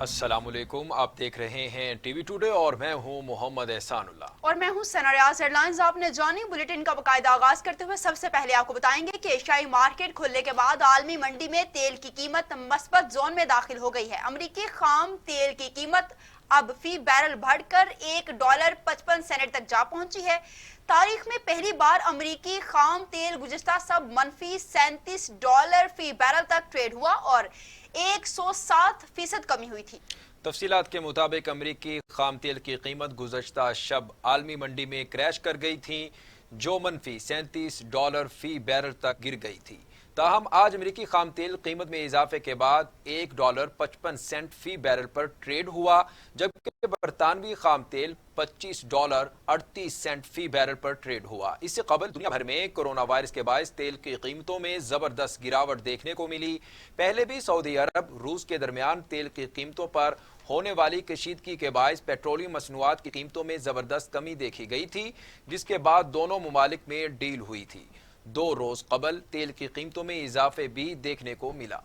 अस्सलाम वालेकुम, आप देख रहे हैं टीवी टुडे और मैं हूं मोहम्मद एहसानुल्लाह। और मैं हूं सना रियाज। हेडलाइंस आपने जानी। बुलेटिन का बाकायदा आगाज करते हुए सबसे पहले आपको बताएंगे कि एशियाई मार्केट खुलने के बाद आलमी मंडी में तेल की कीमत मस्बत जोन में दाखिल हो गई है। अमरीकी खाम तेल की कीमत अब फी बैरल बढ़कर $1.55 तक जा पहुंची है। तारीख में पहली बार अमरीकी खाम तेल गुज़िश्ता सब मनफी $37 फी बैरल तक ट्रेड हुआ और 107% कमी हुई थी। तफसीलात के मुताबिक अमरीकी खाम तेल की कीमत गुज़श्ता शब आलमी मंडी में क्रैश कर गई थी, जो मनफी $37 फी बैरल तक गिर गई थी। ताहम आज अमरीकी खाम तेल कीमत में इजाफे के बाद $1.55 फी बैरल पर ट्रेड हुआ, जबकि बरतानवी खाम तेल $25.38 फी बैरल पर ट्रेड हुआ। इससे कबल दुनिया भर में कोरोना वायरस के बायस तेल की कीमतों में जबरदस्त गिरावट देखने को मिली। पहले भी सऊदी अरब रूस के दरमियान तेल की कीमतों पर होने वाली कशीदगी के बायस पेट्रोलियम मसनूआत की कीमतों में जबरदस्त कमी देखी गई थी, जिसके बाद दोनों मुमालिक में डील हुई थी। 2 रोज कबल तेल की कीमतों में इजाफे भी देखने को मिला।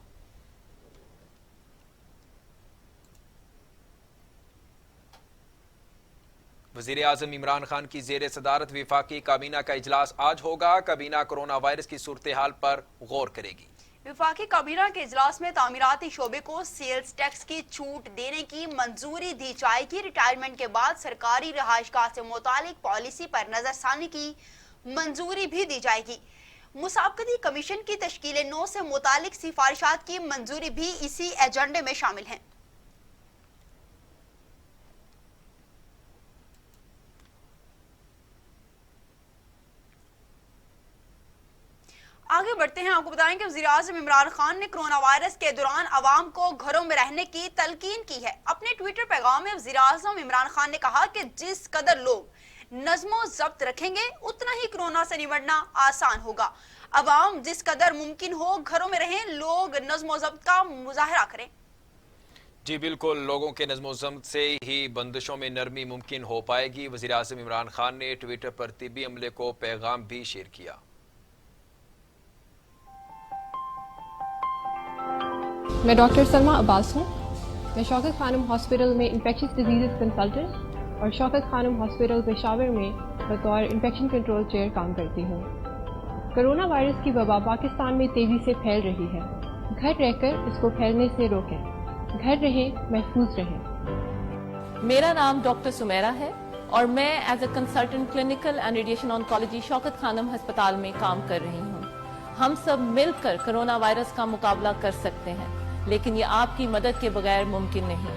वज़ीर आज़म इमरान खान की ज़ेर सदारत वफाकी काबीना का इजलास आज होगा। काबीना कोरोना वायरस की सूरत हाल पर गौर करेगी। वफाकी काबीना के इजलास में तामीराती शोबे को सेल्स टैक्स की छूट देने की मंजूरी दी जाएगी। रिटायरमेंट के बाद सरकारी रिहाइशगाह से मुतालिक पॉलिसी पर नजरसानी की मंजूरी भी दी जाएगी। मुसाबकती कमीशन की तश्कील 9 से मुतालिक सिफारिशात की मंजूरी भी इसी एजेंडे में शामिल है। आगे बढ़ते हैं। आपको बताएं कि वज़ीर आज़म इमरान खान ने कोरोना वायरस के दौरान आवाम को घरों में रहने की तलकीन की है। अपने ट्विटर पैगाम में वज़ीर आज़म इमरान खान ने कहा कि जिस कदर लोग नज़्मो ज़ब्त रखेंगे उतना ही कोरोना से निपटना आसान होगा। अवाम जिस कदर मुमकिन हो घरों में रहें, लोग नज़्मो ज़ब्त का मुजाहरा करें। जी बिल्कुल, लोगों के नज़्मो ज़ब्त से ही बंदिशों में नरमी मुमकिन हो पाएगी। वज़ीर आज़म इमरान खान ने ट्विटर पर तिब्बी अमले को पैगाम भी शेयर किया। मैं डॉक्टर सलमा अब्बास हूँ। मैं शौकत खानम हॉस्पिटल में इन्फेक्शस डिजीज़ कंसल्टेंट और शौकत खानम हॉस्पिटल पेशावर में बतौर इन्फेक्शन कंट्रोल चेयर काम करती हूँ। कोरोना वायरस की वबा पाकिस्तान में तेज़ी से फैल रही है। घर रहकर इसको फैलने से रोकें। घर रहें, महफूज रहें। मेरा नाम डॉक्टर सुमेरा है और मैं as a consultant clinical and radiation oncology Shaukat Khanum अस्पताल में काम कर रही हूँ। हम सब मिलकर कोरोना वायरस का मुकाबला कर सकते हैं, लेकिन ये आपकी मदद के बगैर मुमकिन नहीं।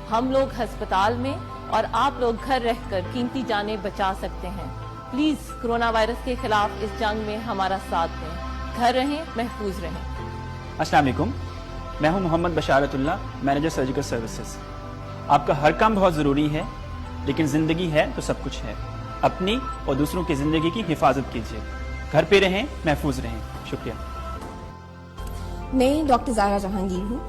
हम लोग अस्पताल में और आप लोग घर रहकर कीमती जानें बचा सकते हैं। प्लीज कोरोना वायरस के खिलाफ इस जंग में हमारा साथ दें। घर रहें, महफूज रहें। अस्सलाम वालेकुम, मैं हूं मोहम्मद बशारतुल्लाह, मैनेजर सर्जिकल सर्विसेज। आपका हर काम बहुत ज़रूरी है, लेकिन ज़िंदगी है तो सब कुछ है। अपनी और दूसरों की ज़िंदगी की हिफाजत कीजिए। घर पे रहें, महफूज रहें। शुक्रिया। मैं डॉक्टर ज़ारा जहांगीर हूँ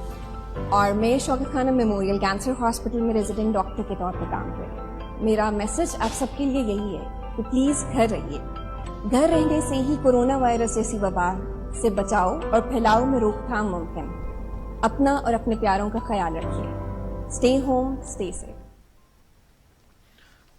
और मैं Shaukat Khanum memorial cancer hospital में रेजिडेंट डॉक्टर के तौर पर काम कर रही हूँ। मेरा मैसेज आप सबके लिए यही है कि प्लीज़ घर रहिए। घर रहने से ही कोरोना वायरस जैसी वबा से बचाव और फैलाव में रोकथाम मुमकिन है। अपना और अपने प्यारों का ख्याल रखिए। Stay home, stay safe.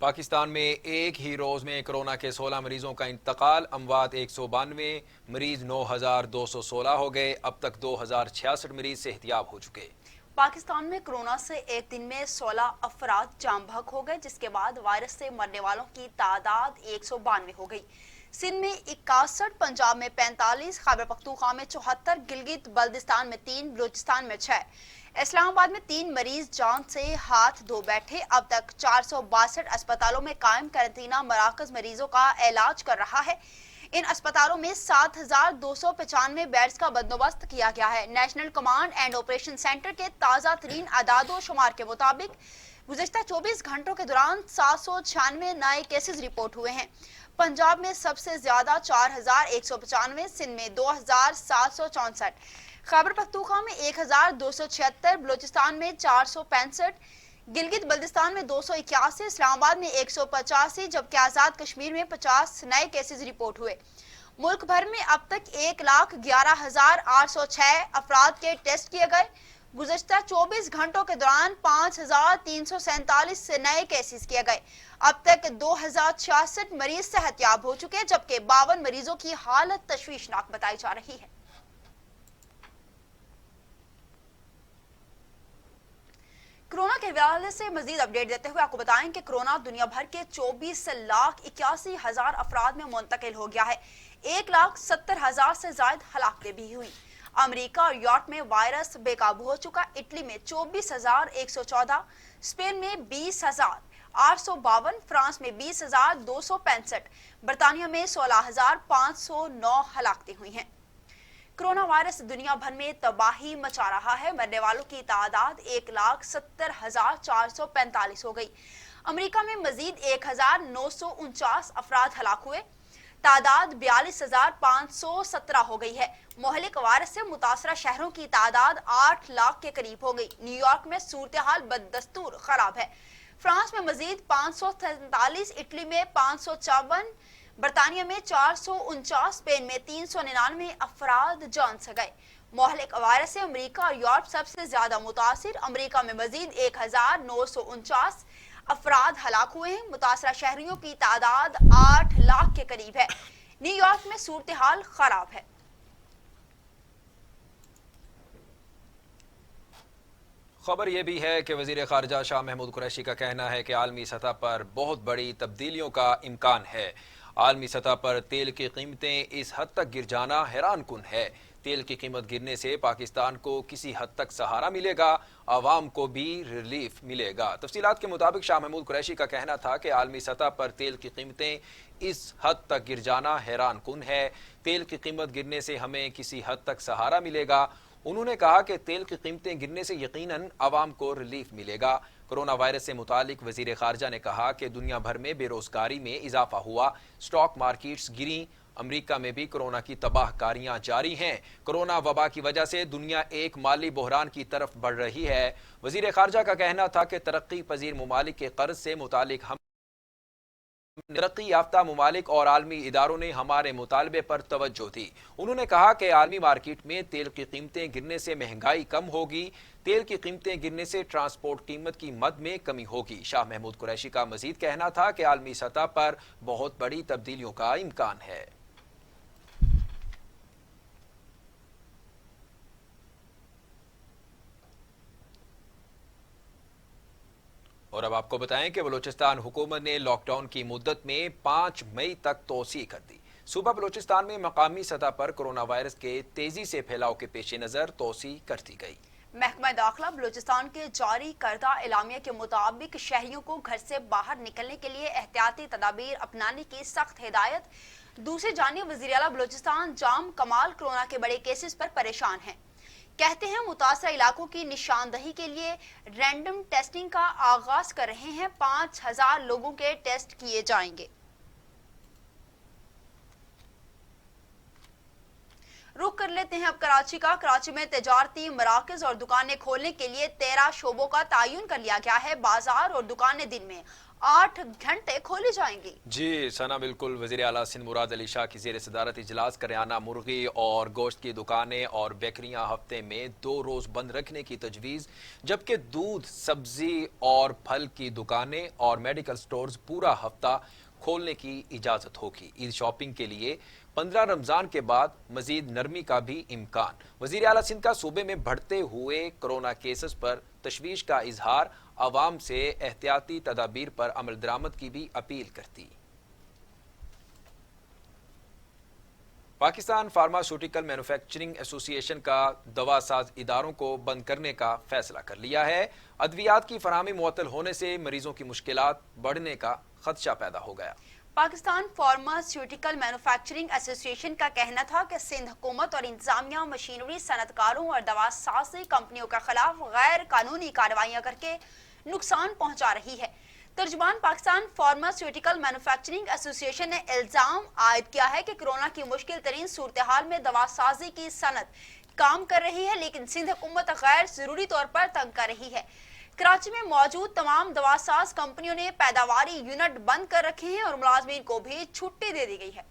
Pakistan में एक ही रोज में कोरोना के 16 मरीजों का इंतकाल। अमवात 192, मरीज 9216 हो गए। अब तक 2066 मरीज सेहतियाब हो चुके। पाकिस्तान में कोरोना से एक दिन में 16 अफराद जाम बहक हो गए, जिसके बाद वायरस से मरने वालों की तादाद 192 हो गई। सिंध में 61, पंजाब में 45, खैबर पख्तूनख्वा में 74, गिलगित बल्दिस्तान में 3, बलूचिस्तान में 6, इस्लामाबाद में 3 मरीज जान से हाथ धो बैठे। अब तक 462 अस्पतालों में कायम कैंटीना मराकज मरीजों का इलाज कर रहा है। इन अस्पतालों में 7295 बेड्स का बंदोबस्त किया गया है। National command and operation centre के ताज़ा तरीन आदादो शुमार के मुताबिक गुज़श्ता 24 घंटों के दौरान 796 नए केसेस रिपोर्ट हुए हैं। पंजाब में सबसे ज्यादा 4195, सिंध में 2764, खैबर पख्तूनख्वा में 1276, बलूचिस्तान में 465, गिलगित बल्दिस्तान में 281, इस्लामाबाद में 185, जबकि आज़ाद कश्मीर में 50 नए केसेस रिपोर्ट हुए। मुल्क भर में अब तक 1,11,806 अफराद के टेस्ट किए गए। गुज़श्ता 24 घंटों के दौरान 5,347 नए केसेस किए गए। अब तक 2,066 मरीज सेहतयाब हो चुके हैं, जबकि 52 मरीजों की हालत तशवीशनाक बताई जा रही है। कोरोना के हवाले से मजीद अपडेट देते हुए आपको बताएं कि कोरोना दुनिया भर के 24,81,000 अफराद में मुंतकिल हो गया है। 1,70,000 से ज्यादा हलाकतें भी हुई। अमेरिका और यूरोप में वायरस बेकाबू हो चुका। इटली में 24,114, स्पेन में 20,852, फ्रांस में 20,265, बरतानिया में 16,509 हलाकतें हुई हैं। कोरोना वायरस दुनिया भर में तबाही मचा रहा है। मरने वालों की तादाद 1,70,445 हो गई। अमेरिका में मजीद 1,949 अफराद हलाक हुए। तादाद 42,517 हो गई है। मोहलिक वायरस से मुतासरा शहरों की तादाद 8 लाख के करीब हो गई। न्यूयॉर्क में सूरत हाल बददस्तूर खराब है। फ्रांस में मजीद 543, इटली में 554, बरतानिया में 449, स्पेन में 399 अफराद जान से गए। मोहलिक वायरस से अमेरिका और यूरोप सबसे ज्यादा मुतासिर। अमेरिका में मजीद 1,949 अफराद हलाक हुए हैं। मुतासरा शहरियों की तादाद 8 लाख के करीब है। न्यूयॉर्क में सूरत हाल खराब है। खबर यह भी है कि वजीर खारजा शाह महमूद कुरैशी का कहना है कि आलमी सतह पर बहुत बड़ी तब्दीलियों का इम्कान है। आलमी सतह पर तेल की कीमतें इस हद तक गिर जाना हैरान कुन है। तेल की कीमत गिरने से पाकिस्तान को किसी हद तक सहारा मिलेगा, आवाम को भी रिलीफ मिलेगा। तफसीलात के मुताबिक शाह महमूद कुरैशी का कहना था कि आलमी सतह पर तेल की कीमतें इस हद तक गिर जाना हैरान कुन है। तेल की कीमत गिरने से हमें किसी हद तक सहारा मिलेगा। उन्होंने कहा कि तेल की कीमतें गिरने से यकीनन आवाम को रिलीफ मिलेगा। कोरोना वायरस से मुतालिक वजीर खारजा ने कहा कि दुनिया भर में बेरोजगारी में इजाफा हुआ, स्टॉक मार्केट्स गिरी। अमेरिका में भी कोरोना की तबाहकारियां जारी हैं। कोरोना वबा की वजह से दुनिया एक माली बहरान की तरफ बढ़ रही है। वजीर खारजा का कहना था कि तरक्की पजीर ममालिक के कर्ज से मुतालिक हम तरक्की याफ्ता ममालिक और आलमी इदारों ने हमारे मुतालबे पर तवज्जो दी। उन्होंने कहा कि आलमी मार्केट में तेल की कीमतें गिरने से महंगाई कम होगी। तेल की कीमतें गिरने से ट्रांसपोर्ट कीमत की मद में कमी होगी। शाह महमूद कुरैशी का मजीद कहना था कि आलमी सतह पर बहुत बड़ी तब्दीलियों का इम्कान है। और अब आपको बताएं कि बलूचिस्तान हुकूमत ने लॉकडाउन की मुद्दत में 5 मई तक तोसी कर दी। सूबा बलूचिस्तान में मकामी सतह पर कोरोना वायरस के तेजी से फैलाव के पेश नजर तोसी कर दी गई। महकमा दाखिला बलूचिस्तान के जारी करदा एलामिया के मुताबिक शहरियों को घर से बाहर निकलने के लिए एहतियाती तदाबीर अपनाने की सख्त हिदायत। दूसरी जानिब वज़ीर आला बलूचिस्तान जाम कमाल कोरोना के बड़े केसेस पर परेशान हैं। कहते हैं मुतासरा इलाकों की निशानदही के लिए रैंडम टेस्टिंग का आगाज कर रहे हैं। 5,000 लोगों के टेस्ट किए जाएंगे। रुख कर लेते हैं अब कराची का। कराची में तिजारती मराकज और दुकानें खोलने के लिए 13 शोबों का तयन कर लिया गया है। बाजार और दुकानें दिन में 8 घंटे खोली जाएंगी। जी सना, बिल्कुल। वज़ीर आला सिंध मुराद अली शाह की ज़ेर सदारत इजलास करियाना, मुर्गी और गोश्त की दुकानें और बेकरियां हफ्ते में 2 रोज बंद रखने की तजवीज़, जबकि दूध, सब्जी और फल की दुकानें और मेडिकल स्टोर्स पूरा हफ्ता खोलने की इजाजत होगी। ईद शॉपिंग के लिए 15 रमजान के बाद मजीद नरमी का भी इम्कान। वज़ीर आला सिंध का सूबे में बढ़ते हुए कोरोना केसेस पर तशवीश का इजहार, अवाम से एहतियाती तदाबीर पर अमल दरामद की भी अपील करती। पाकिस्तान फार्मास्यूटिकल मैन्युफैक्चरिंग एसोसिएशन का दवा साज इदारों को बंद करने का फैसला कर लिया है। अद्वियात की फराहमी मुअत्तल होने से मरीजों की मुश्किलात बढ़ने का खदशा पैदा हो गया। पाकिस्तान फार्मास्यूटिकल मैन्युफैक्चरिंग एसोसिएशन का कहना था कि सिंध हुकूमत और इंतजामिया मशीनरी सनतकारों और दवा साजी कंपनियों के खिलाफ गैर कानूनी कार्रवाइयां करके नुकसान पहुंचा रही है। तर्जुमान पाकिस्तान फार्मास्यूटिकल मैन्युफैक्चरिंग एसोसिएशन ने इल्जाम आयद किया है कि कोरोना की मुश्किल तरीन सूरत हाल में दवा साजी की सनत काम कर रही है, लेकिन सिंध हुकूमत गैर जरूरी तौर पर तंग कर रही है। कराची में मौजूद तमाम दवासाज कंपनियों ने पैदावारी यूनिट बंद कर रखे हैं और मुलाजमीन को भी छुट्टी दे दी गई है।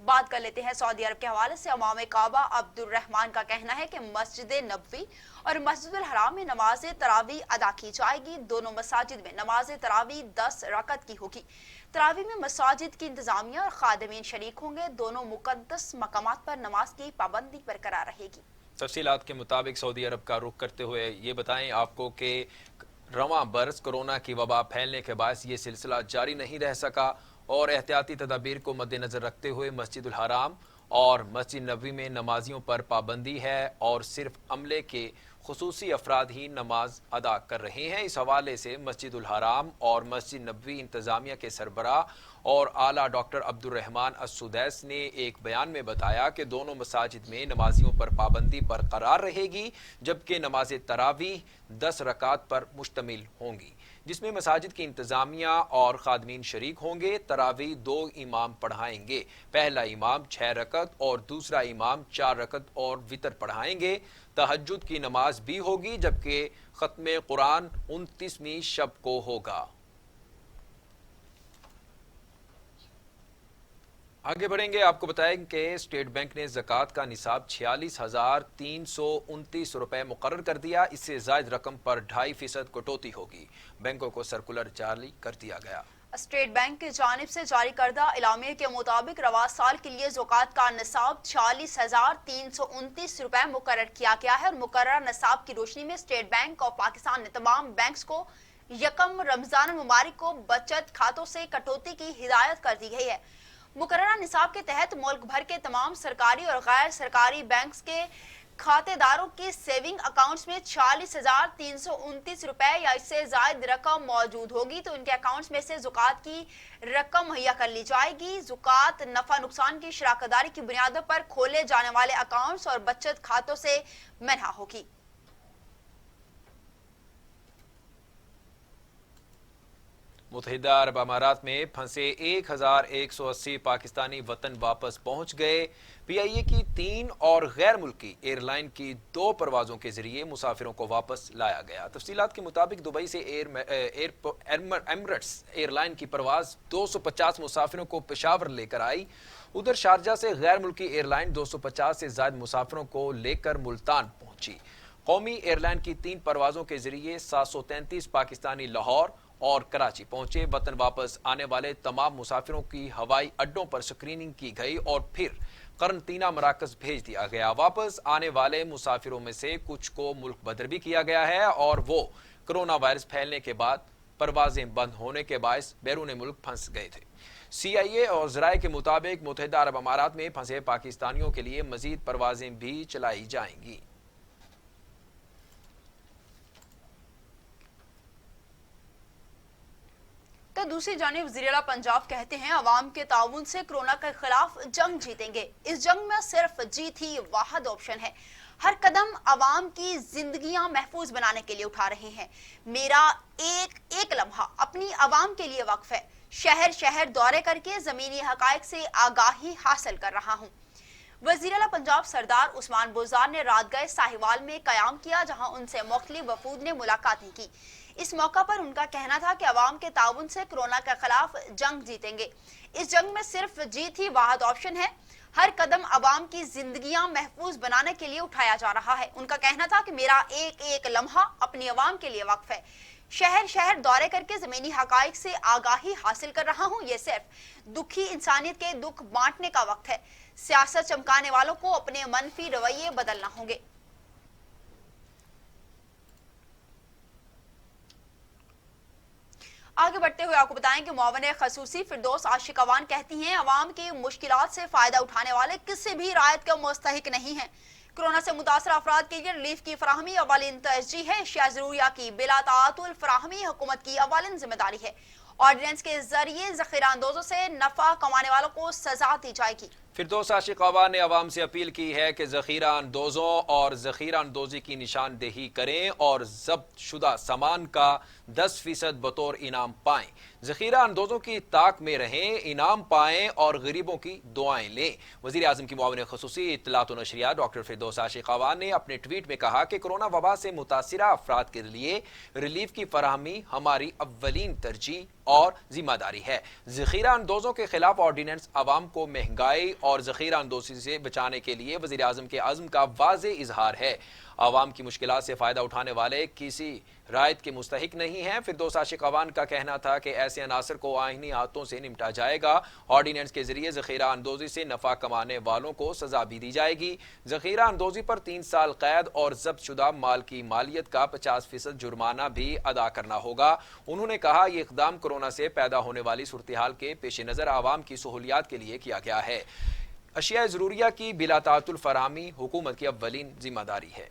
बात कर लेते हैं सऊदी अरब के हवाले से। इमाम काबा अब्दुर्रहमान का कहना है कि मस्जिद नबवी और मस्जिदुल हराम में नमाज तरावी अदा की जाएगी। दोनों मसाजिद में नमाज तरावी 10 रकत की होगी। तरावी में मसाजिद की इंतजामिया और खादिमीन शरीक होंगे। दोनों मुकद्दस मकामात पर नमाज की पाबंदी बरकरार रहेगी। तफसीलात के मुताबिक सऊदी अरब का रुख करते हुए ये बताएं आपको कि रवां बरस कोरोना की वबा फैलने के बायस ये सिलसिला जारी नहीं रह सका और एहतियाती तदाबीर को मद्देनजर रखते हुए मस्जिदुल हराम और मस्जिद नबवी में नमाजियों पर पाबंदी है और सिर्फ अमले के खुसूसी अफराद ही नमाज अदा कर रहे हैं। इस हवाले से मस्जिदुल हराम और मस्जिद नबवी इंतजामिया के सरबराह और आला डॉक्टर अब्दुर्रहमान अस-सुदैस ने एक बयान में बताया कि दोनों मसाजिद में नमाजियों पर पाबंदी बरकरार रहेगी, जबकि नमाज तरावीह 10 रकात पर मुश्तमिल होंगी, जिसमें मसाजिद की इंतजामिया और खादमीन शरीक होंगे। तरावी 2 इमाम पढ़ाएंगे, पहला इमाम 6 रकत और दूसरा इमाम 4 रकत और वितर पढ़ाएंगे। तहज्जुद की नमाज भी होगी, जबकि खत्म कुरान 29वीं शब को होगा। आगे बढ़ेंगे, आपको बताएं कि स्टेट बैंक ने ज़कात का निसाब 46,329 रुपए मुकर्रर कर दिया। इससे ज़ायद रकम पर 2.5% कटौती होगी। बैंकों को सर्कुलर जारी कर दिया गया। स्टेट बैंक की जानिब से जारी करदा इलामे के मुताबिक रवा साल के लिए ज़कात का निसाब 46,329 रुपए मुकर्रर किया गया है और मुकर्रर निसाब की रोशनी में स्टेट बैंक ऑफ पाकिस्तान ने तमाम बैंक्स को यकम रमजान मुबारक को बचत खातों से कटौती की हिदायत कर दी गई है। मुकर्ररा निसाब के तहत मुल्क भर के तमाम सरकारी और गैर सरकारी बैंक्स के खातेदारों के सेविंग अकाउंट्स में 46,329 रुपए या इससे ज्यादा रकम मौजूद होगी तो इनके अकाउंट्स में से ज़कात की रकम मुहैया कर ली जाएगी। ज़कात नफा नुकसान की शराकतदारी की बुनियादों पर खोले जाने वाले अकाउंट्स और बचत खातों से मना होगी। मुत्तहिदा अरब अमारात में फंसे 1,180 पाकिस्तानी वतन वापस पहुंच गए। PIA की 3 और गैर मुल्की एयरलाइन की 2 परवाजों के जरिए मुसाफिरों को वापस लाया गया। तफसीलात के मुताबिक दुबई से एमिरेट्स एयरलाइन की परवाज 250 मुसाफिरों को पेशावर लेकर आई। उधर शारजा से गैर मुल्की एयरलाइन 250 से ज्यादा मुसाफिरों को लेकर मुल्तान पहुंची। कौमी एयरलाइन की 3 परवाजों के जरिए 733 पाकिस्तानी लाहौर और कराची पहुंचे। वतन वापस आने वाले तमाम मुसाफिरों की हवाई अड्डों पर स्क्रीनिंग की गई और फिर करंतना मराकज भेज दिया गया। वापस आने वाले मुसाफिरों में से कुछ को मुल्क बदर भी किया गया है और वो कोरोना वायरस फैलने के बाद परवाजें बंद होने के बायस बैरून मुल्क फंस गए थे। CIA और ज़राए के मुताबिक मुत्तहिदा अरब अमारात में फंसे पाकिस्तानियों के लिए मजीद परवाजें भी चलाई जाएंगी। तो दूसरी जानिब वज़ीर-ए-आला पंजाब कहते हैं अवाम के ताउन से कोरोना के खिलाफ जंग जीतेंगे। इस जंग में सिर्फ जीत ही वाहिद ऑप्शन है। हर कदम अवाम की जिंदगियां महफूज बनाने के लिए उठा रहे हैं। मेरा एक एक लम्हा अपनी अवाम के लिए वक्फ है। शहर शहर दौरे करके जमीनी हकायक से आगाही हासिल कर रहा हूँ। वज़ीर-ए-आला पंजाब सरदार उस्मान बुज़दार ने रात गए साहिवाल में कयाम किया, जहां उनसे मुख्तलिफ वफूद ने मुलाकातें की। इस मौका पर उनका कहना था कि अवाम के ताउन से कोरोना के खिलाफ जंग जीतेंगे। इस जंग में सिर्फ जीत ही वाहिद ऑप्शन है। हर कदम अवाम की जिंदगियां महफूज बनाने के लिए उठाया जा रहा है। उनका कहना था कि मेरा एक एक लम्हा अपनी अवाम के लिए वक्फ है। शहर शहर दौरे करके जमीनी हकाइक से आगाही हासिल कर रहा हूँ। ये सिर्फ दुखी इंसानियत के दुख बांटने का वक्त है। सियासत चमकाने वालों को अपने मनफी रवैये बदलना होंगे। आगे बढ़ते हुए आपको बताएं कि मुआवने खसूसी फिरदौस आशिक अवान कहती हैं अवाम की मुश्किलात से फायदा उठाने वाले किसी भी रायत के मुस्तहिक नहीं है। कोरोना से मुतासर अफराद के लिए रिलीफ की फराहमी अवलिन तरजीह है। अशिया ज़रूरिया की बिला ताअतुल फराहमी हुकूमत की अवलिन जिम्मेदारी है। ऑर्डिनेंस के जरिए ज़ख़ीरा अंदोजों से नफा कमाने वालों को सजा दी जाएगी। फिरदौस आशिक अवान ने अवाम से अपील की है कि ज़ख़ीरा अंदोजों और ज़ख़ीरा अंदोजी की निशानदेही करें और ज़ब्त शुदा सामान का 10% बतौर इनाम पाएं। ज़ख़ीरा अंदोजों की ताक में रहें, इनाम पाएं और गरीबों की दुआएं लें। वज़ीर आज़म की मुआविन ख़ुसूसी इत्तलात व नशरियात डॉक्टर फिरदौस आशिक अवान ने अपने ट्वीट में कहा कि कोरोना वबा से मुतासिरा अफराद के लिए रिलीफ की फराहमी हमारी अव्वलीन तरजीह और जिम्मेदारी है। ज़ख़ीरा अंदोजों के खिलाफ ऑर्डिनेंस अवाम को महंगाई اور ذخیرہ اندوزی سے بچانے کے لیے وزیر اعظم کے عزم کا واضح اظہار ہے۔ عوام کی مشکلات سے فائدہ اٹھانے والے کسی رعایت کے مستحق نہیں ہیں۔ فردوس عاشق اعوان کا کہنا تھا کہ ایسے عناصر کو آئینی ہاتھوں سے نمٹا جائے گا۔ آرڈیننس کے ذریعے ذخیرہ اندوزی سے نفع کمانے والوں کو سزا بھی دی جائے گی۔ ذخیرہ اندوزی پر 3 سال قید اور ضبط شدہ مال کی مالیت کا 50% جرمانہ بھی ادا کرنا ہوگا۔ انہوں نے کہا یہ اقدام کورونا سے پیدا ہونے والی صورتحال کے پیش نظر عوام کی سہولیات کے لیے کیا گیا ہے۔ اشیاء ضروریہ کی بلا تعطل فراہمی حکومت کی اولین ذمہ داری ہے۔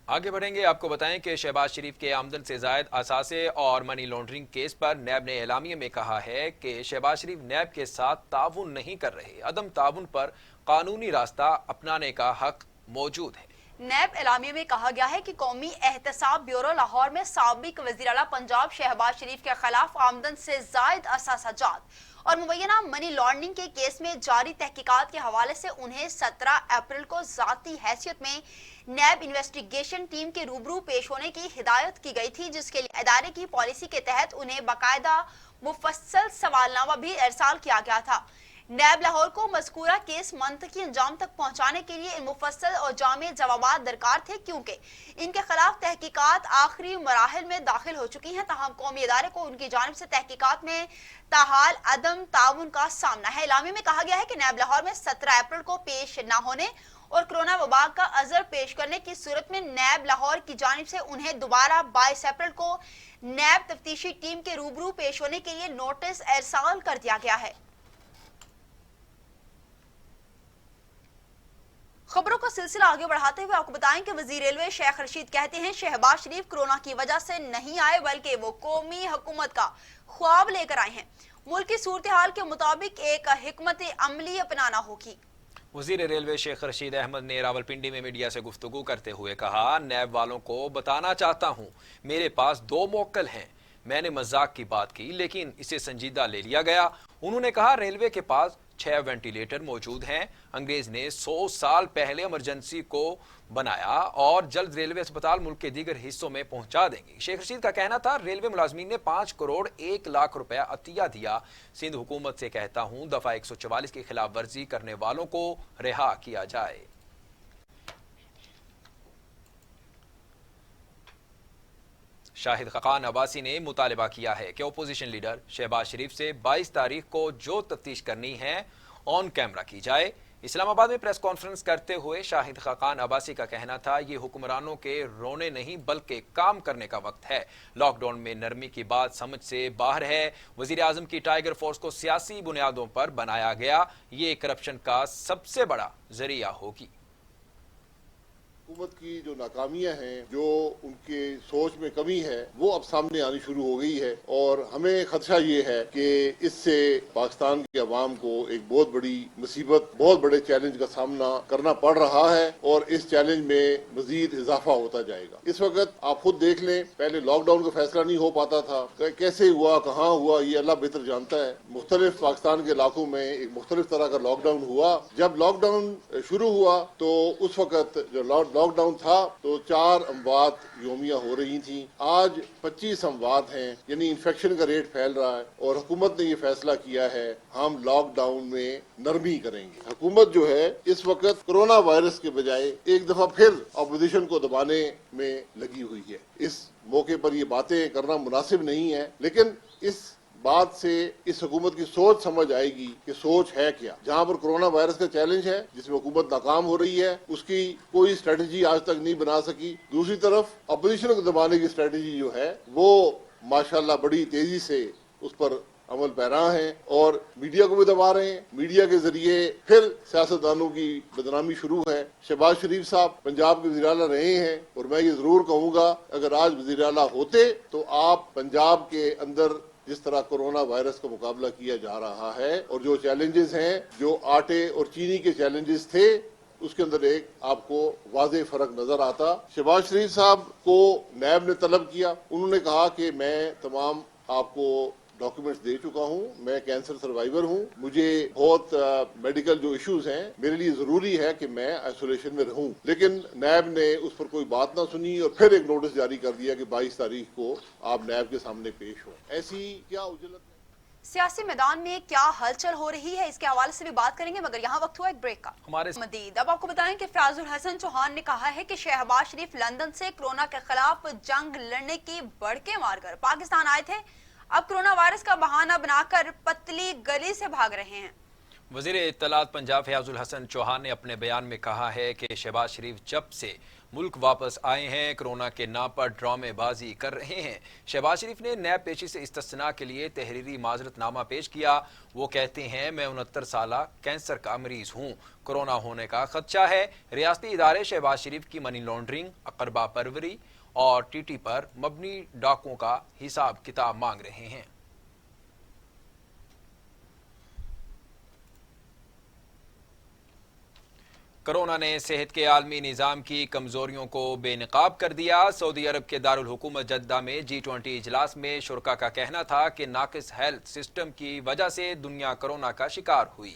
آگے بڑھیں گے، آپ کو بتائیں کہ شہباز شریف کے آمدن سے زائد اثاثے اور منی لانڈرنگ کیس پر نیب نے اعلامیے میں کہا ہے کہ شہباز شریف نیب کے ساتھ تعاون نہیں کر رہے۔ عدم تعاون پر قانونی راستہ اپنانے کا حق موجود ہے۔ نیب اعلامیے میں کہا گیا ہے کہ قومی احتساب بیورو لاہور میں سابق وزیر اعلیٰ پنجاب شہباز شریف کے خلاف آمدن سے زائد اثاثہ جات اور مبینہ منی لانڈرنگ کے کیس میں جاری تحقیقات کے حوالے سے انہیں 17 اپریل کو ذاتی حیثیت میں نیب انویسٹیگیشن ٹیم کے روبرو پیش ہونے کی ہدایت کی گئی تھی، جس کے لیے ادارے کی پالیسی کے تحت انہیں باقاعدہ مفصل سوالنامہ بھی ارسال کیا گیا تھا۔ نیب لاہور کو مذکورہ کیس منطقی انجام تک پہنچانے کے لیے ان مفصل اور جامع جوابات درکار تھے، کیونکہ ان کے خلاف تحقیقات آخری مراحل میں داخل ہو چکی ہیں، تاہم قومی ادارے کو ان کی جانب سے تحقیقات میں تاحال عدم تعاون کا سامنا ہے۔ اعلامیے میں کہا گیا ہے کہ نیب لاہور میں 17 اپریل کو پیش نہ ہونے اور کرونا وبا کا عذر پیش کرنے کی صورت میں نیب لاہور کی جانب سے انہیں دوبارہ 22 اپریل کو نیب تفتیشی ٹیم کے روبرو پیش ہونے کے لیے نوٹس ارسال کر دیا گیا ہے۔ خبروں کا سلسلہ آگے بڑھاتے ہوئے آپ کو بتائیں کہ وزیر ریلوے شیخ رشید کہتے ہیں شہباز شریف کورونا کی وجہ سے نہیں آئے بلکہ وہ قومی حکومت کا خواب لے کر آئے ہیں۔ ملک کی صورتحال کے مطابق ایک حکمت عملی اپنانا ہوگی۔ وزیر ریلوے شیخ رشید احمد نے راولپنڈی میں میڈیا سے گفتگو کرتے ہوئے کہا نیب والوں کو بتانا چاہتا ہوں میرے پاس 2 موکل ہیں۔ میں نے مذاق کی بات کی لیکن اسے سنجیدہ لے لیا گیا۔ انہوں نے کہا ریلوے کے پاس 6 وینٹیلیٹر موجود ہیں۔ انگریز نے 100 سال پہلے ایمرجنسی کو بنایا اور جلد ریلوے اسپتال ملک کے دیگر حصوں میں پہنچا دیں گے۔ شیخ رشید کا کہنا تھا ریلوے ملازمین نے 5 کروڑ 1 لاکھ روپے عطیہ دیا۔ سندھ حکومت سے کہتا ہوں دفعہ 144 کی خلاف ورزی کرنے والوں کو رہا کیا جائے۔ شاہد خاقان عباسی نے مطالبہ کیا ہے کہ اپوزیشن لیڈر شہباز شریف سے 22 تاریخ کو جو تفتیش کرنی ہے آن کیمرہ کی جائے۔ اسلام آباد میں پریس کانفرنس کرتے ہوئے شاہد خاقان عباسی کا کہنا تھا یہ حکمرانوں کے رونے نہیں بلکہ کام کرنے کا وقت ہے۔ لاک ڈاؤن میں نرمی کی بات سمجھ سے باہر ہے۔ وزیر اعظم کی ٹائیگر فورس کو سیاسی بنیادوں پر بنایا گیا، یہ کرپشن کا سب سے بڑا ذریعہ ہوگی۔ حکومت کی جو ناکامیاں ہیں، جو ان کے سوچ میں کمی ہے، وہ اب سامنے آنی شروع ہو گئی ہے اور ہمیں خدشہ یہ ہے کہ اس سے پاکستان کے عوام کو ایک بہت بڑی مصیبت، بہت بڑے چیلنج کا سامنا کرنا پڑ رہا ہے اور اس چیلنج میں مزید اضافہ ہوتا جائے گا۔ اس وقت آپ خود دیکھ لیں، پہلے لاک ڈاؤن کا فیصلہ نہیں ہو پاتا تھا، کیسے ہوا، کہاں ہوا، یہ اللہ بہتر جانتا ہے۔ مختلف پاکستان کے علاقوں میں ایک مختلف طرح کا لاک ڈاؤن ہوا۔ جب لاک ڈاؤن شروع ہوا تو اس وقت جو لاک ڈاؤن تھا تو 4 اموات یومیہ ہو رہی تھیں، آج 25 اموات ہیں، یعنی انفیکشن کا ریٹ پھیل رہا ہے اور حکومت نے یہ فیصلہ کیا ہے ہم لاک ڈاؤن میں نرمی کریں گے۔ حکومت جو ہے اس وقت کرونا وائرس کے بجائے ایک دفعہ پھر اپوزیشن کو دبانے میں لگی ہوئی ہے۔ اس موقع پر یہ باتیں کرنا مناسب نہیں ہے، لیکن اس بات سے اس حکومت کی سوچ سمجھ آئے گی کہ سوچ ہے کیا۔ جہاں پر کرونا وائرس کا چیلنج ہے جس میں حکومت ناکام ہو رہی ہے، اس کی کوئی اسٹریٹجی آج تک نہیں بنا سکی۔ دوسری طرف اپوزیشن کو دبانے کی اسٹریٹجی جو ہے وہ ماشاءاللہ بڑی تیزی سے اس پر عمل پیرا ہیں اور میڈیا کو بھی دبا رہے ہیں۔ میڈیا کے ذریعے پھر سیاستدانوں کی بدنامی شروع ہے۔ شہباز شریف صاحب پنجاب کے وزیر اعلیٰ رہے ہیں اور میں یہ ضرور کہوں گا اگر آج وزیر اعلیٰ ہوتے تو آپ پنجاب کے اندر جس طرح کرونا وائرس کا مقابلہ کیا جا رہا ہے اور جو چیلنجز ہیں، جو آٹے اور چینی کے چیلنجز تھے، اس کے اندر ایک آپ کو واضح فرق نظر آتا۔ شہباز شریف صاحب کو نیب نے طلب کیا، انہوں نے کہا کہ میں تمام آپ کو ڈاکیومنٹس دے چکا ہوں، میں کینسر سروائیور ہوں، مجھے بہت میڈیکل جو ایشوز ہیں، میرے لیے ضروری ہے کہ میں آئسولیشن میں رہوں، لیکن نیب نے اس پر کوئی بات نہ سنی اور پھر ایک نوٹس جاری کر دیا کہ 22 تاریخ کو آپ نیب کے سامنے پیش ہو۔ ایسی کیا اجلت ہے؟ सियासी मैदान में क्या हलचल हो रही है, इसके हवाले से भी बात करेंगे, मगर यहाँ वक्त हुआ एक ब्रेक का। हमारे मजीद अब आपको बताएं कि फयाजुल हसन चौहान ने कहा है कि शहबाज शरीफ लंदन से कोरोना के खिलाफ जंग लड़ने की बड़के मारकर पाकिस्तान आए थे, अब कोरोना वायरस का बहाना बनाकर पतली गली से भाग रहे हैं। वजीर इत्तलात पंजाब फयाजुल हसन चौहान ने अपने बयान में कहा है कि शहबाज शरीफ जब से मुल्क वापस आए हैं कोरोना के नाम पर ड्रामेबाजी कर रहे हैं। शहबाज शरीफ ने नैब पेशी से इस्तिस्ना के लिए तहरीरी माजरतनामा पेश किया। वो कहते हैं, मैं 69 साल कैंसर का मरीज हूँ, कोरोना होने का खदशा है। रियासती इदारे शहबाज शरीफ की मनी लॉन्ड्रिंग, अकरबा परवरी और टीटी पर मबनी डाकों का हिसाब किताब मांग रहे हैं। कोरोना ने सेहत के आलमी निज़ाम की कमजोरियों को बेनकाब कर दिया। सऊदी अरब के दारुल हुकूमत जद्दा में G20 इजलास में शुरका का कहना था कि नाकिस हेल्थ सिस्टम की वजह से दुनिया कोरोना का शिकार हुई।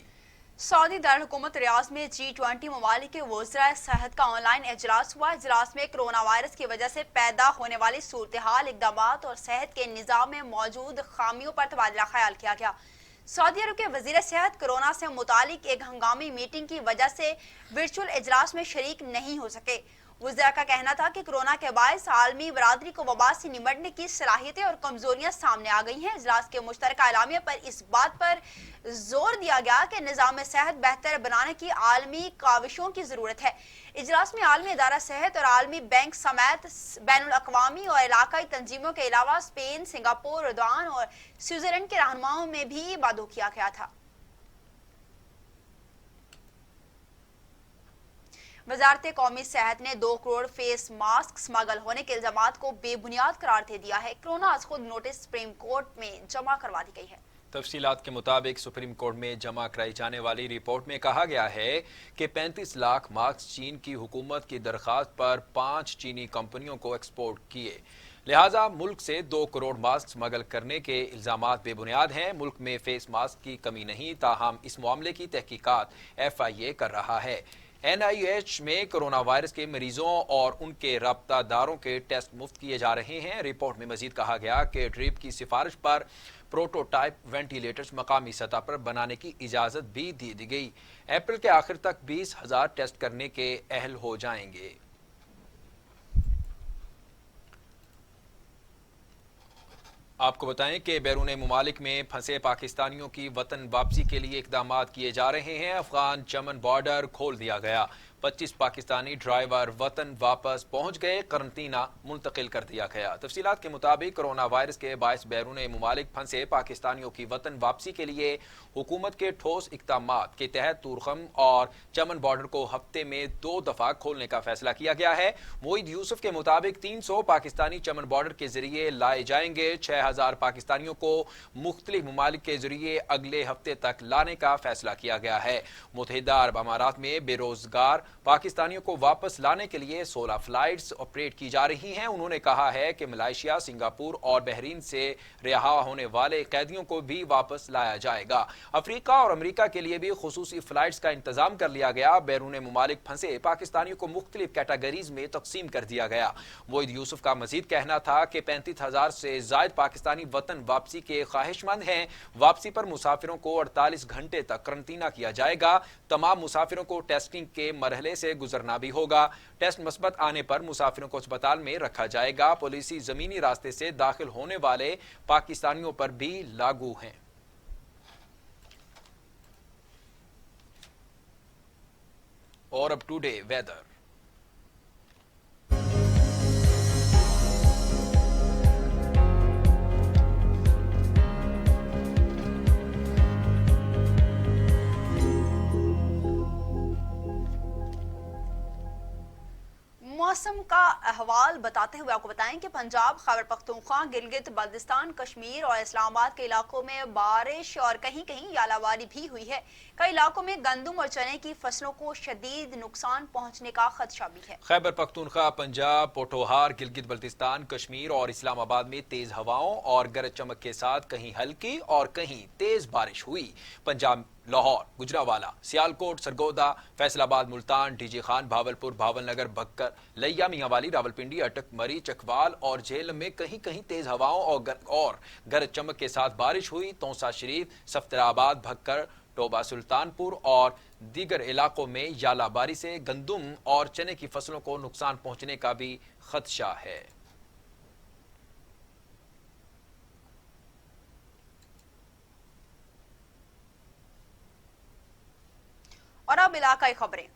सऊदी दारुल हुकूमत रियाज में G20 ममालिक के वज़राए सेहत का ऑनलाइन इजलास हुआ। इजलास में कोरोना वायरस की वजह से पैदा होने वाली सूरत हाल, इक़दामात और सेहत के निज़ाम में मौजूद खामियों पर तबादला ख्याल किया गया। सऊदी अरब के वजीर सेहत कोरोना से मुतालिक एक हंगामी मीटिंग की वजह से वर्चुअल इजलास में शरीक नहीं हो सके। वज़रा का कहना था कि कोरोना के बायस आलमी बरादरी को वबा से निमटने की सलाहियतें और कमजोरियां सामने आ गई हैं। इजलास के मुश्तरका एलामिया पर इस बात पर जोर दिया गया कि निज़ाम सेहत बेहतर बनाने की आलमी काविशों की जरूरत है। इजलास में आलमी इदारा सेहत और आलमी बैंक समेत बैनुल अक़वामी और इलाकाई तंजीमों के अलावा स्पेन, सिंगापुर, उर्दवान और स्विट्जरलैंड के रहनुमाओं में भी वादा किया गया था। वजारत कौमी सेहत ने 2 करोड़ फेस मास्क स्मगल होने के इल्जामात को बेबुनियाद करार दे दिया है। कोरोना आज खुद नोटिस सुप्रीम कोर्ट में जमा करवा दी गई है। तफसीलात के मुताबिक सुप्रीम कोर्ट में जमा कराई जाने वाली रिपोर्ट में कहा गया है कि 35 लाख मास्क चीन की हुकूमत की दरखास्त पर 5 चीनी कंपनियों को एक्सपोर्ट किए, लिहाजा मुल्क से 2 करोड़ मास्क स्मगल करने के इल्जामात बेबुनियाद हैं। मुल्क में फेस मास्क की कमी नहीं, ताहम इस मामले की तहकीकात FIA कर रहा है। NIH में कोरोना वायरस के मरीजों और उनके राब्तादारों के टेस्ट मुफ्त किए जा रहे हैं। रिपोर्ट में मजीद कहा गया कि ड्रिप की सिफारिश पर प्रोटोटाइप वेंटिलेटर्स मकामी सतह पर बनाने की इजाजत भी दे दी गई। अप्रैल के आखिर तक 20,000 टेस्ट करने के अहल हो जाएंगे। आपको बताएं कि बैरून मुमालिक में फंसे पाकिस्तानियों की वतन वापसी के लिए इक़दामात किए जा रहे हैं। अफगान चमन बॉर्डर खोल दिया गया, 25 पाकिस्तानी ड्राइवर वतन वापस पहुंच गए, करंतना मुंतकिल कर दिया गया। तफसीलात के मुताबिक कोरोना वायरस के बायस बैरून मुमालिक फंसे पाकिस्तानियों की वतन वापसी के लिए हुकूमत के ठोस इक़दामात के तहत तुरखम और चमन बॉर्डर को हफ्ते में 2 दफा खोलने का फैसला किया गया है। मोईद यूसुफ के मुताबिक 300 पाकिस्तानी चमन बॉर्डर के जरिए लाए जाएंगे। 6,000 पाकिस्तानियों को मुख्तलिफ ममालिक के जरिए अगले हफ्ते तक लाने का फैसला किया गया है। मुत्तहिदा अरब अमारात में बेरोजगार पाकिस्तानियों को वापस लाने के लिए 16 फ्लाइट्स ऑपरेट की जा रही हैं। उन्होंने कहा है कि मलेशिया, सिंगापुर और बहरीन से रिहा होने वाले कैदियों को भी वापस लाया जाएगा। अफ्रीका और अमेरिका के लिए भी खुसूसी फ्लाइट्स का इंतजाम कर लिया गया। बैरून मुमालिक फंसे पाकिस्तानियों को मुख्तलिफ कैटेगरीज में तकसीम कर दिया गया। मोईद यूसुफ का मजीद कहना था कि 35,000 से जायद पाकिस्तानी वतन वापसी के ख्वाहिशमंद हैं। वापसी पर मुसाफिरों को 48 घंटे तक करंतना किया जाएगा। तमाम मुसाफिरों को टेस्टिंग के मरहले से गुजरना भी होगा। टेस्ट मुस्बत आने पर मुसाफिरों को अस्पताल में रखा जाएगा। पॉलिसी जमीनी रास्ते से दाखिल होने वाले पाकिस्तानियों पर भी लागू है। और अब टुडे वेदर। मौसम का अहवाल बताते हुए आपको बताएं कि पंजाब, खैबर पख्तूनख्वा, गिलगित बल्तिस्तान, कश्मीर और इस्लामाबाद के इलाकों में बारिश और कहीं कहीं यालावारी भी हुई है। कई इलाकों में गंदम और चने की फसलों को शदीद नुकसान पहुंचने का खदशा भी है। खैबर पख्तूनख्वा, पंजाब, पोठोहार, गिलगित बल्तिस्तान, कश्मीर और इस्लामाबाद में तेज हवाओं और गरज चमक के साथ कहीं हल्की और कहीं तेज बारिश हुई। पंजाब लाहौर, गुजरावाला, सियालकोट, सरगोदा, फैसलाबाद, मुल्तान, डीजे खान, भावलपुर, भावल नगर, बक्कर, लैया, मियांवाली, रावलपिंडी, अटक, मरी, चकवाल और झेलम में कहीं कहीं तेज हवाओं और गरज चमक के साथ बारिश हुई। तौसा शरीफ, सफ्तराबाद, भक्कर, टोबा सुल्तानपुर और दीगर इलाकों में यालाबारी से गंदुम और चने की फसलों को नुकसान पहुंचने का भी खदशा है। और अब इलाकाई खबरें।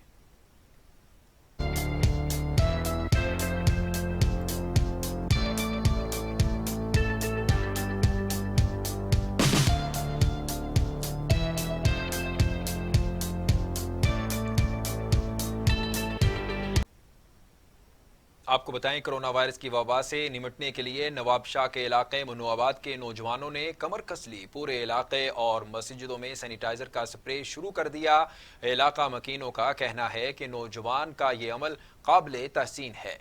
आपको बताएं, कोरोना वायरस की वबा से निमटने के लिए नवाब शाह के इलाके मनुआबाद के नौजवानों ने कमर कस ली। पूरे इलाके और मस्जिदों में सैनिटाइजर का स्प्रे शुरू कर दिया। इलाका मकीनों का कहना है कि नौजवान का ये अमल काबिले तहसीन है।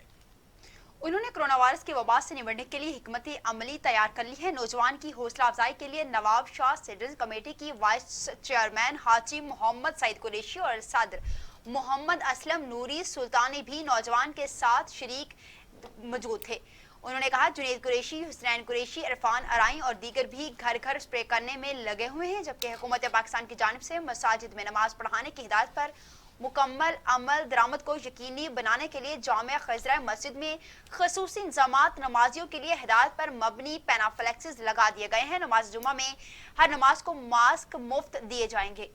उन्होंने कोरोना वायरस की वबा से निपटने के लिए हिकमत अमली तैयार कर ली है। नौजवान की हौसला अफजाई के लिए नवाब शाह सिटीजन कमेटी की वाइस चेयरमैन हाजी मोहम्मद सईद कुरैशी और सदर मोहम्मद असलम नूरी सुल्तानी भी नौजवान के साथ शरीक मौजूद थे। उन्होंने कहा, जुनैद कुरैशी, हुसनैन कुरैशी, इरफान अराई और दीगर भी घर घर स्प्रे करने में लगे हुए हैं, जबकि हुकूमत पाकिस्तान की जानिब से मसाजिद में नमाज पढ़ाने की हिदायत पर मुकम्मल अमल दरामद को यकीनी बनाने के लिए जामिया खजरा मस्जिद में खसूसी इंतजामात, नमाजियों के लिए हिदायत पर मबनी पैनाफ्लेक्सिस लगा दिए गए हैं। नमाज जुमा में हर नमाज को मास्क मुफ्त दिए जाएंगे।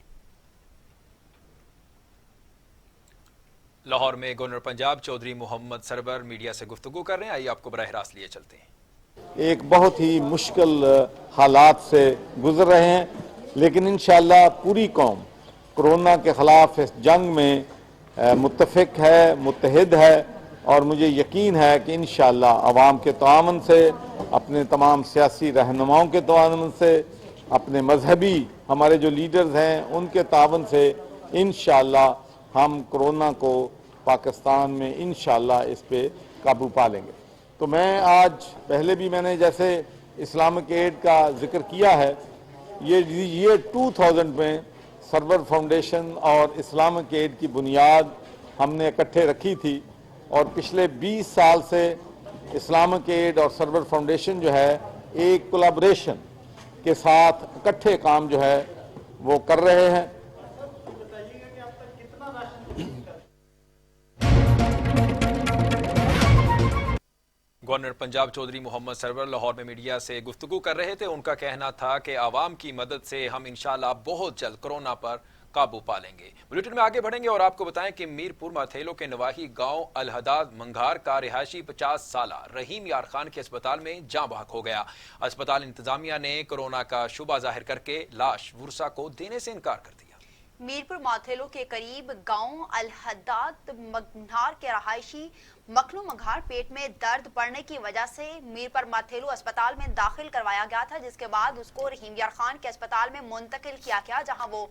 लाहौर में गवर्नर पंजाब चौधरी मोहम्मद सरवर मीडिया से गुफ्तगू कर रहे हैं। आइए आपको बराह रास्त लिए चलते हैं। एक बहुत ही मुश्किल हालात से गुजर रहे हैं, लेकिन इंशाअल्लाह पूरी कौम कोरोना के खिलाफ इस जंग में मुत्तफिक है, मुत्तहिद है और मुझे यकीन है कि इंशाअल्लाह अवाम के तामन से, अपने तमाम सियासी रहनुमाओं के तामन से, अपने मजहबी हमारे जो लीडर्स हैं उनके तावन से इंशाअल्लाह हम कोरोना को पाकिस्तान में इंशाअल्लाह इस पे काबू पा लेंगे। तो मैं आज पहले भी मैंने जैसे इस्लामिक एड का जिक्र किया है, ये 2000 में सरवर फाउंडेशन और इस्लामिक एड की बुनियाद हमने इकट्ठे रखी थी और पिछले 20 साल से इस्लामिक एड और सरवर फाउंडेशन जो है एक कोलैबोरेशन के साथ इकट्ठे काम जो है वो कर रहे हैं। गवर्नर पंजाब चौधरी मोहम्मद सरवर लाहौर में मीडिया से गुफ्तगू कर रहे थे। उनका कहना था कि आवाम की मदद से हम इंशाअल्लाह बहुत जल्द कोरोना पर काबू पा लेंगे। बुलेटिन में आगे बढ़ेंगे और आपको बताएं कि मीरपुर माथेलो के नवाही गांव अलहदाद मंघार का रिहायशी 50 साला रहीम यार खान के अस्पताल में जाँ बहक हो गया। अस्पताल इंतजामिया ने कोरोना का शुबा जाहिर करके लाश वुरसा को देने से इनकार कर दिया। मीरपुर माथेलो के करीब गांव अलहदाद मंघार के रहायशी मखनू मंघार पेट में दर्द बढ़ने की वजह से मीरपुर माथेलो अस्पताल में दाखिल करवाया गया था, जिसके बाद उसको रहीम यार खान के अस्पताल में मुंतकिल किया गया, जहां वो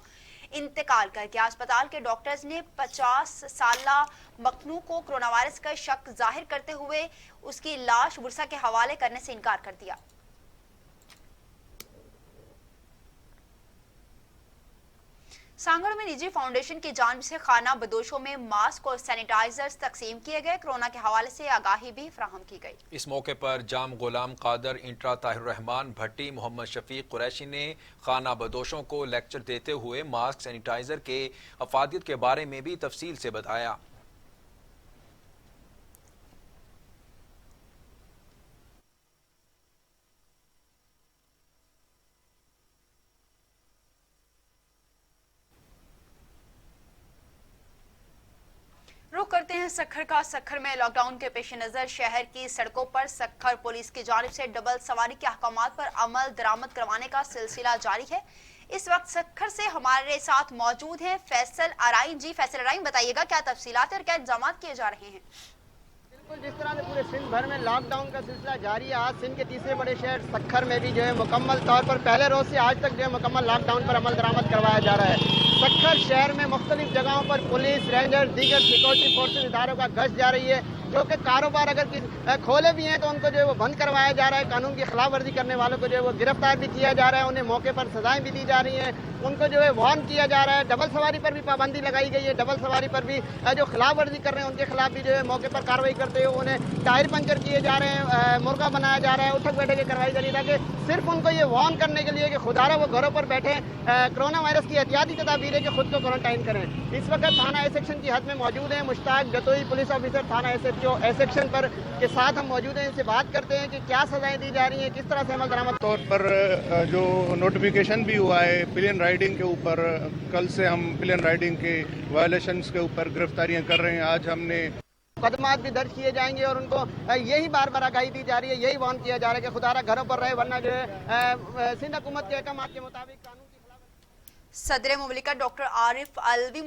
इंतकाल कर गया। अस्पताल के डॉक्टर्स ने 50 साला मखनू को कोरोना वायरस का शक जाहिर करते हुए उसकी लाश वुरसा के हवाले करने से इनकार कर दिया। सांगड़ में निजी फाउंडेशन की जानिब से खाना बदोशों में मास्क और सैनिटाइजर्स तकसीम किए गए। कोरोना के हवाले से आगाही भी फराहम की गई। इस मौके पर जाम गुलाम कादर, इंट्रा ताहिर रहमान भट्टी, मोहम्मद शफीक कुरैशी ने खाना बदोशों को लेक्चर देते हुए मास्क, सैनिटाइजर के अफादियत के बारे में भी तफसील से बताया। रुख करते हैं सक्खर का। सक्खर में लॉकडाउन के पेश नजर शहर की सड़कों पर सक्खर पुलिस की जानिब से डबल सवारी के अहकामात पर अमल दरामद करवाने का सिलसिला जारी है। इस वक्त सक्खर से हमारे साथ मौजूद हैं फैसल अराई। जी फैसल अराई, बताइएगा क्या तफसीलात और क्या इंतजाम किए जा रहे हैं? बिल्कुल, जिस तरह से पूरे सिंध भर में लॉकडाउन का सिलसिला जारी है, आज सिंध के तीसरे बड़े शहर सक्खर में भी जो है मुकम्मल तौर पर पहले रोज से आज तक जो है मुकम्मल लॉकडाउन पर अमल दरामद करवाया जा रहा है। सक्खर शहर में मुख्तलिफ जगहों पर पुलिस, रेंजर, दीगर सिक्योरिटी फोर्सेज इदारों का गश्त जा रही है जो कि कारोबार अगर खोले भी हैं तो उनको जो है वो बंद करवाया जा रहा है। कानून की खिलाफ वर्जी करने वालों को जो है वो गिरफ्तार भी किया जा रहा है, उन्हें मौके पर सजाएं भी दी जा रही हैं, उनको जो है वार्न किया जा रहा है। डबल सवारी पर भी पाबंदी लगाई गई है, डबल सवारी पर भी जो खिलाफ वर्जी कर रहे हैं उनके खिलाफ भी जो है मौके पर कार्रवाई करते हुए उन्हें टायर पंचर किए जा रहे हैं, मुर्गा बनाया जा रहा है, उठक बैठक की करवाई जा रही है, ताकि सिर्फ उनको ये वार्न करने के लिए कि खुदारा वो घरों पर बैठे कोरोना वायरस की एहतियाती तदाबीर है कि खुद को क्वारंटाइन करें। इस वक्त थाना ए सेक्शन की हद में मौजूद हैं मुश्ताक जतोई, पुलिस ऑफिसर थाना SHO ए सेक्शन पर के साथ हम मौजूद हैं। इनसे बात करते हैं कि क्या सजाएं दी जा रही हैं, किस तरह से अमल दरामद तौर पर जो नोटिफिकेशन भी हुआ है पिलियन राइडिंग के ऊपर, कल से हम पिलियन राइडिंग के वायलेशंस के ऊपर गिरफ्तारियां कर रहे हैं। आज हमने मुकदमात भी दर्ज किए जाएंगे और उनको यही बार बार आगाही दी जा रही है, यही वार्न किया जा रहा है कि खुदारा घरों पर रहे, वरना जो है सिंध हुकूमत के अहकाम के मुताबिक कानून की खिलाफ। सदर मुमलिकत डॉक्टर आरिफ अलवी